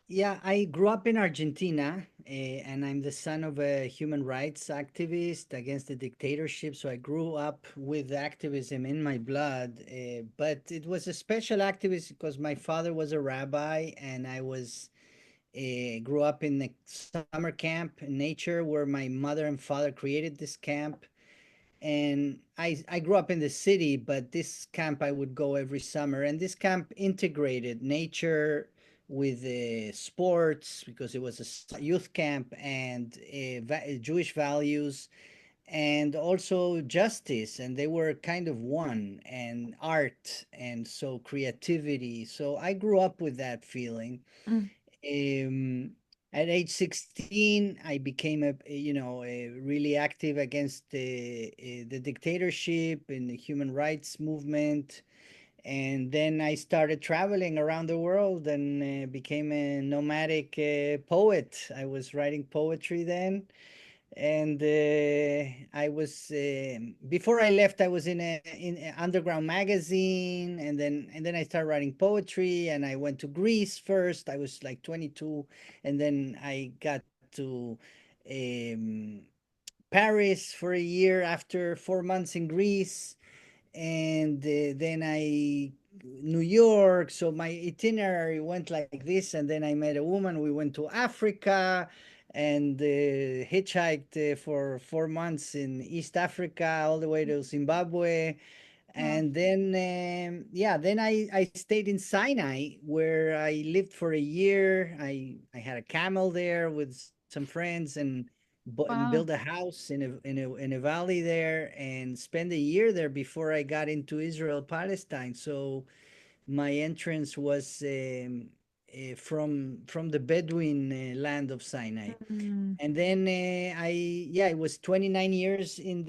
Yeah, I grew up in Argentina, and I'm the son of a human rights activist against the dictatorship. So I grew up with activism in my blood. But it was a special activist because my father was a rabbi, and I was grew up in the summer camp in nature where my mother and father created this camp. And I grew up in the city, but this camp I would go every summer, and this camp integrated nature with sports because it was a youth camp, and Jewish values, and also justice, and they were kind of one, and art, and so creativity. So I grew up with that feeling. Mm. um, at age 16, I became really active against the dictatorship and the human rights movement. And then I started traveling around the world and became a nomadic poet. I was writing poetry then, and I was before I left, I was in a underground magazine, and then I started writing poetry, and I went to Greece first. I was like 22, and then I got to um, Paris for a year after 4 months in Greece, and then I New York. So my itinerary went like this, and then I met a woman. We went to Africa and hitchhiked for 4 months in East Africa all the way to Zimbabwe. Wow. And then yeah, then I stayed in Sinai where I lived for a year. I had a camel there with some friends, and built a Wow. house in a valley there, and spent a year there before I got into Israel Palestine. So my entrance was from the Bedouin land of Sinai. Mm. And then yeah, it was 29 years in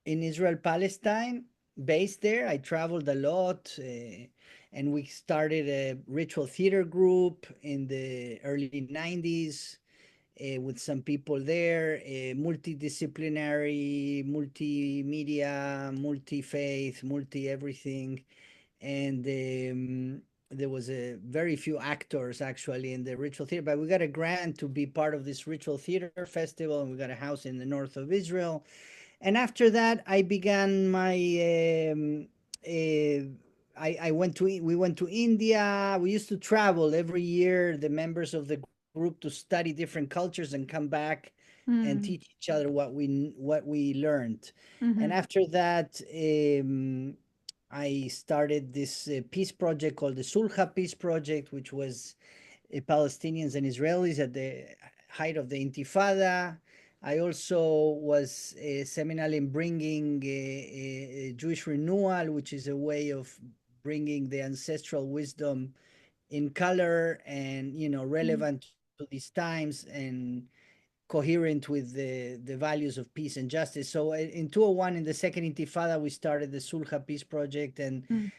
Israel Palestine, based there. I traveled a lot, and we started a ritual theater group in the early 90s with some people there, multidisciplinary, multimedia, multi faith, multi everything. And there was a very few actors actually in the ritual theater, but we got a grant to be part of this ritual theater festival, and we got a house in the north of Israel. And after that, I began my. I went to we went to India. We used to travel every year, the members of the group, to study different cultures and come back and teach Mm. each other what we learned. And Mhm. after that, I started this peace project called the Sulha Peace Project, which was Palestinians and Israelis at the height of the Intifada. I also was seminal in bringing Jewish renewal, which is a way of bringing the ancestral wisdom in color and Mm. relevant to these times and coherent with the values of peace and justice. So in 201, in the second Intifada, we started the Sulha Peace Project, and Mm.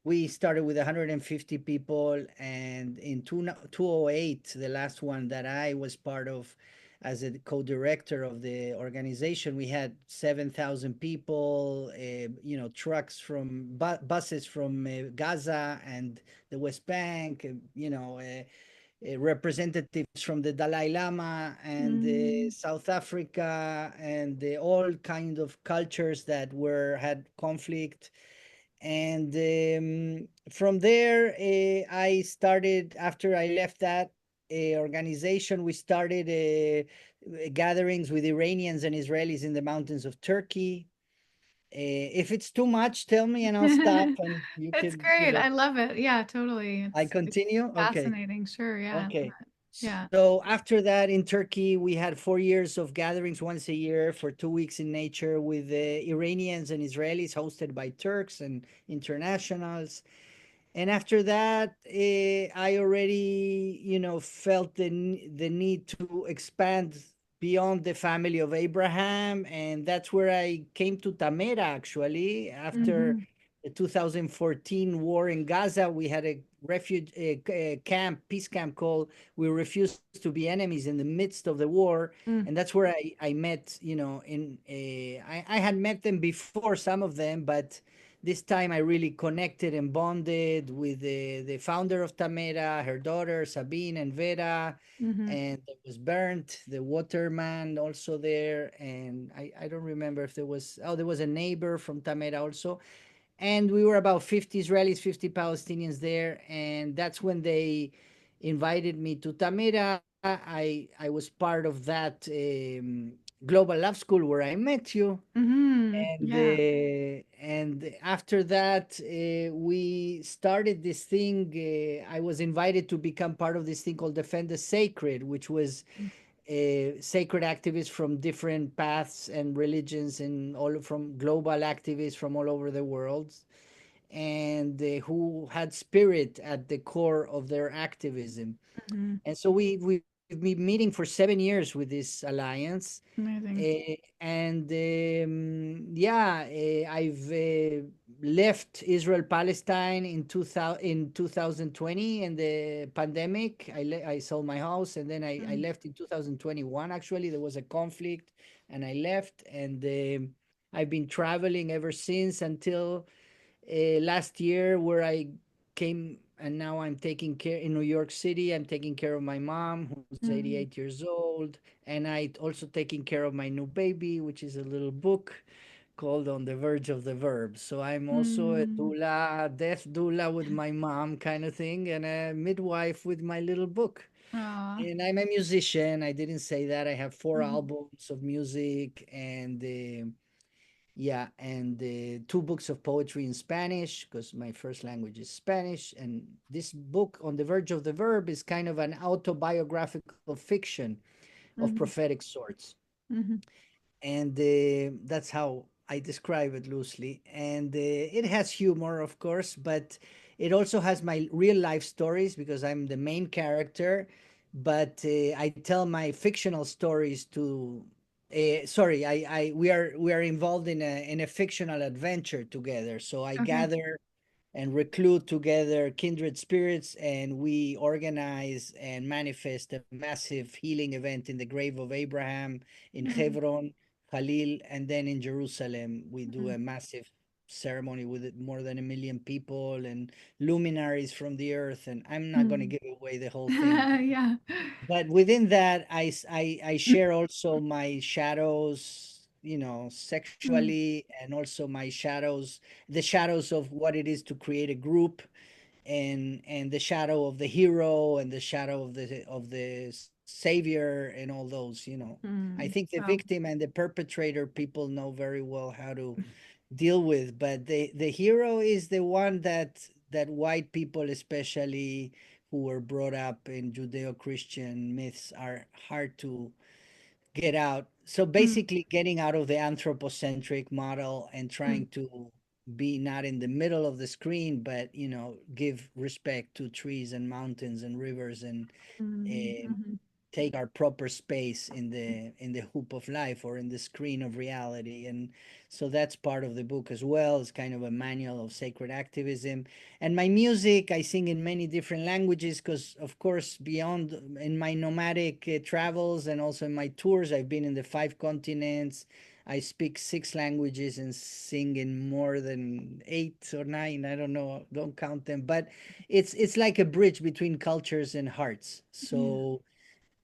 we started with 150 people, and in 208, the last one that I was part of as a co-director of the organization, we had 7,000 people, trucks from buses from Gaza and the West Bank, representatives from the Dalai Lama and Mm. South Africa, and all kind of cultures that were had conflict. And from there, I started, after I left that organization, we started gatherings with Iranians and Israelis in the mountains of Turkey. If it's too much, tell me and I'll stop, and you It's can, great. I love it. Yeah, totally. I It's continue. Okay. fascinating. Sure. Yeah. Okay. Yeah. So after that, in Turkey, we had 4 years of gatherings once a year for 2 weeks in nature with Iranians and Israelis, hosted by Turks and internationals. And after that, I already, felt the need to expand beyond the family of Abraham, and that's where I came to Tamera. Actually, after Mhm. the 2014 war in Gaza, we had a refuge camp, peace camp called "We Refuse to Be Enemies" in the midst of the war, and Mm. that's where I met, in I had met them before, some of them, but this time I really connected and bonded with the founder of Tamera, her daughter Sabine and Vera, Mm-hmm. and there was Bernd, the waterman, also there. And I don't remember if there was, oh, there was a neighbor from Tamera also. And we were about 50 Israelis, 50 Palestinians there. And that's when they invited me to Tamera. I was part of that global love school where I met you. Mm-hmm. Yeah. And after that, we started this thing. I was invited to become part of this thing called Defend the Sacred, which was sacred activists from different paths and religions, and all from global activists from all over the world, and who had spirit at the core of their activism. Mm-hmm. And so we've been meeting for 7 years with this alliance. Amazing. And yeah, I've left Israel Palestine in 2020 in the pandemic. I sold my house, and then I Mm-hmm. left in 2021. Actually, there was a conflict, and I left, and I've been traveling ever since until last year, where I came, and now I'm taking care in New York City. I'm taking care of my mom, who's Mm-hmm. 88 years old, and I also taking care of my new baby, which is a little book called On the Verge of the Verb. So I'm also a Mm-hmm. doula, death doula with my mom kind of thing, and a midwife with my little book. Aw. And I'm a musician. I didn't say that. I have four Mm-hmm. albums of music, and yeah, and two books of poetry in Spanish, because my first language is Spanish. And this book, On the Verge of the Verb, is kind of an autobiographical fiction of Mm-hmm. prophetic sorts. Mm-hmm. And that's how I describe it loosely. And it has humor, of course, but it also has my real life stories, because I'm the main character. But I tell my fictional stories to. Sorry, we are involved in a fictional adventure together. So I Okay. gather and recruit together kindred spirits, and we organize and manifest a massive healing event in the grave of Abraham in Mm-hmm. Hebron, Khalil, and then in Jerusalem we do Mm-hmm. a massive ceremony with more than 1 million people and luminaries from the earth. And I'm not going to Mm-hmm. give away the whole thing, Yeah. but within that I share also my shadows, Mm-hmm. sexually, and also my shadows, the shadows of what it is to create a group, and the shadow of the hero, and the shadow of the savior, and all those. I Mm. think the Wow. victim and the perpetrator, people know very well how to deal with, but the hero is the one that white people, especially who were brought up in Judeo-Christian myths, are hard to get out. So Mm. basically, getting out of the anthropocentric model and Mm. trying to be not in the middle of the screen, but give respect to trees and mountains and rivers, and uh, Mm-hmm. take our proper space in the hoop of life, or in the screen of reality. And so that's part of the book as well. It's kind of a manual of sacred activism. And my music, I sing in many different languages, because of course, beyond in my nomadic travels, and also in my tours, I've been in the 5 continents. I speak 6 languages and sing in more than 8 or 9. I don't know, don't count them, but it's like a bridge between cultures and hearts. Yeah. So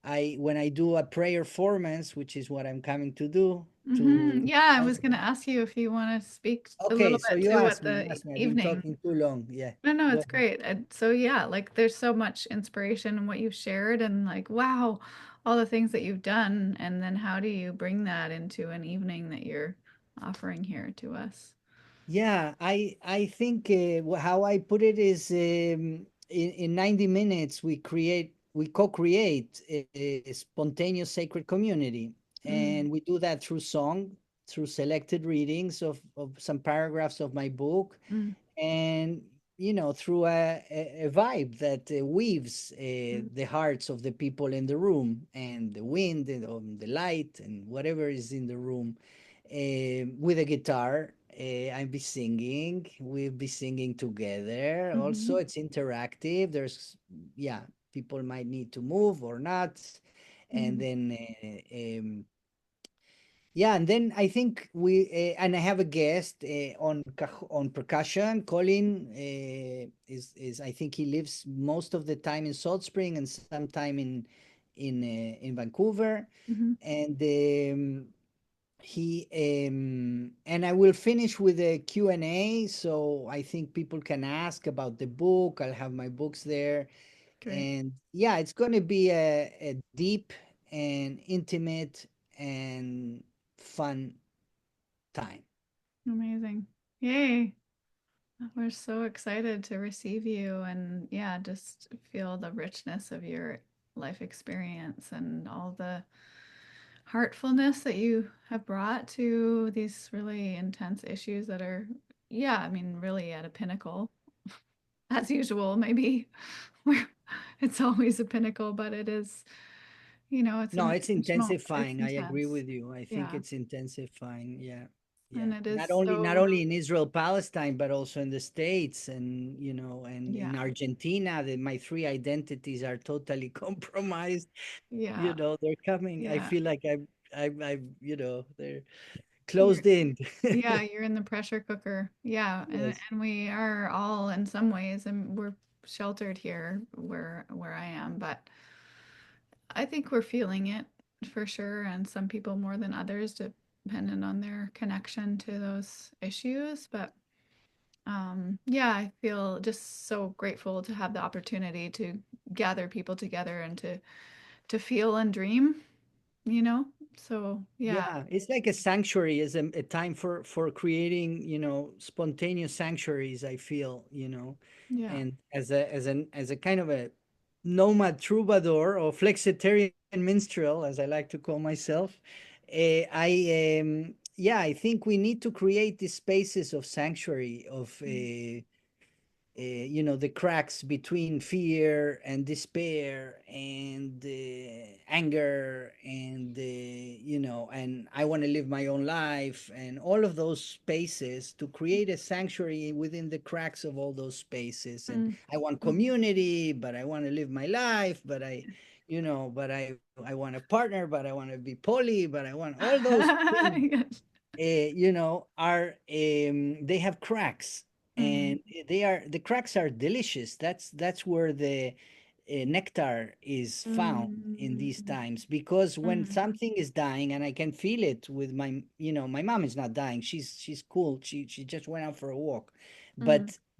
when I do a prayer formance, which is what I'm coming to do, Mm-hmm. to Yeah, I was gonna also. ask you if you want to speak a Okay, little so bit you to what asked me, the asked me. I've been evening. talking too long. Yeah, No, no, go it's ahead. great. And so yeah, like there's so much inspiration in what you've shared and like wow, all the things that you've done and then how do you bring that into an evening that you're offering here to us? Yeah, I think how I put it is, in 90 minutes we co-create a spontaneous sacred community, Mm, and we do that through song, through selected readings of some paragraphs of my book, mm, and through a vibe that weaves mm, the hearts of the people in the room, and the wind, and the light, and whatever is in the room, with a guitar. I'll be singing, we'll be singing together. Also, mhm, it's interactive. There's, yeah, people might need to move or not. And mhm, then Yeah, and then I think we and I have a guest on percussion. Colin is I think he lives most of the time in Salt Spring and some time in Vancouver, Hmm. and he and I will finish with a Q and A, so I think people can ask about the book. I'll have my books there, Great. and yeah, it's going to be a deep and intimate and fun time. Amazing. Yay. We're so excited to receive you and yeah, just feel the richness of your life experience and all the heartfulness that you have brought to these really intense issues that are, yeah, I mean, really at a pinnacle, as usual, maybe. Where it's always a pinnacle, but it is, it's No, it's intentional, it's intensifying. I agree intense. with you. I think Yeah. it's intensifying. Yeah. And Yeah. it Not is only not so, only in Israel, Palestine, but also in the States and and yeah, in Argentina, that my three identities are totally compromised. yeah, They're coming. I yeah. feel like they're You're, closed in. yeah, you're in the pressure cooker. Yeah, and Yes. and we are all in some ways, and we're sheltered here where I am, but I think we're feeling it for sure, and some people more than others, depending on their connection to those issues. But yeah, I feel just so grateful to have the opportunity to gather people together and to feel and dream, you know? So yeah, Yeah, it's like a sanctuary, is a time for creating, spontaneous sanctuaries, I feel, yeah. and as a kind of a nomad troubadour or flexitarian minstrel, as I like to call myself, yeah, I think we need to create these spaces of sanctuary of the cracks between fear and despair and anger and and I want to live my own life, and all of those spaces, to create a sanctuary within the cracks of all those spaces. And Mm. I want Mm. community, but I want to live my life, but I want a partner, but I want to be poly, but I want all those things, Yes. are they have cracks, Mm, and the cracks are delicious. That's where the nectar is found in these mm, times, because when mm, something is dying, and I can feel it with my mom is not dying. She's cool. She just went out for a walk, mm.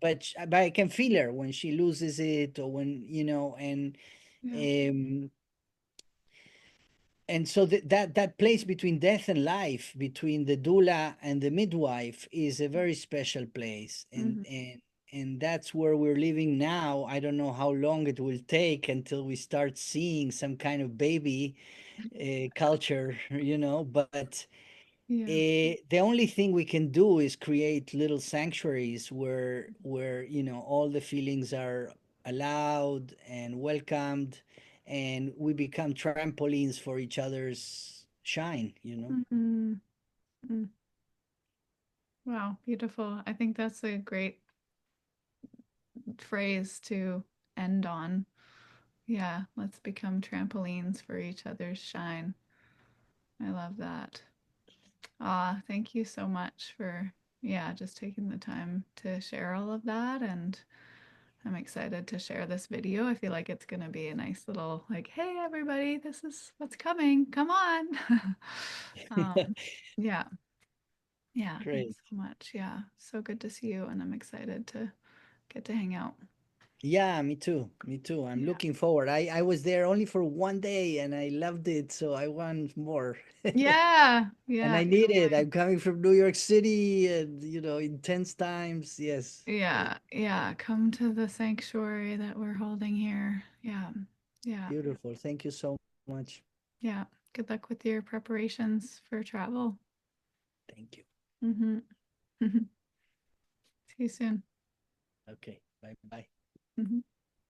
but I can feel her when she loses it, or when Yeah. um and so that place between death and life, between the doula and the midwife, is a very special place, Mhm. and that's where we're living now. I don't know how long it will take until we start seeing some kind of baby culture, but Yeah. the only thing we can do is create little sanctuaries where all the feelings are allowed and welcomed, and we become trampolines for each other's shine. Mm, mm. Wow, beautiful. I think that's a great phrase to end on. Yeah, let's become trampolines for each other's shine. I love that. Ah, thank you so much for, yeah, just taking the time to share all of that. And I'm excited to share this video. I feel like it's going to be a nice little, like, hey, everybody, this is what's coming. Come on. um, yeah. Yeah. Great. Thanks so much. Yeah. So good to see you. And I'm excited to get to hang out. Yeah, me too. I'm Yeah. looking forward. I was there only for 1 day and I loved it, so I want more. Yeah. And Yeah. I need it. I'm coming from New York City, and intense times. Yes. Yeah. Yeah. Come to the sanctuary that we're holding here. Yeah. Yeah. Beautiful. Thank you so much. Yeah. Good luck with your preparations for travel. Thank you. Mm-hmm. See you soon. Okay. Bye bye. Mhm.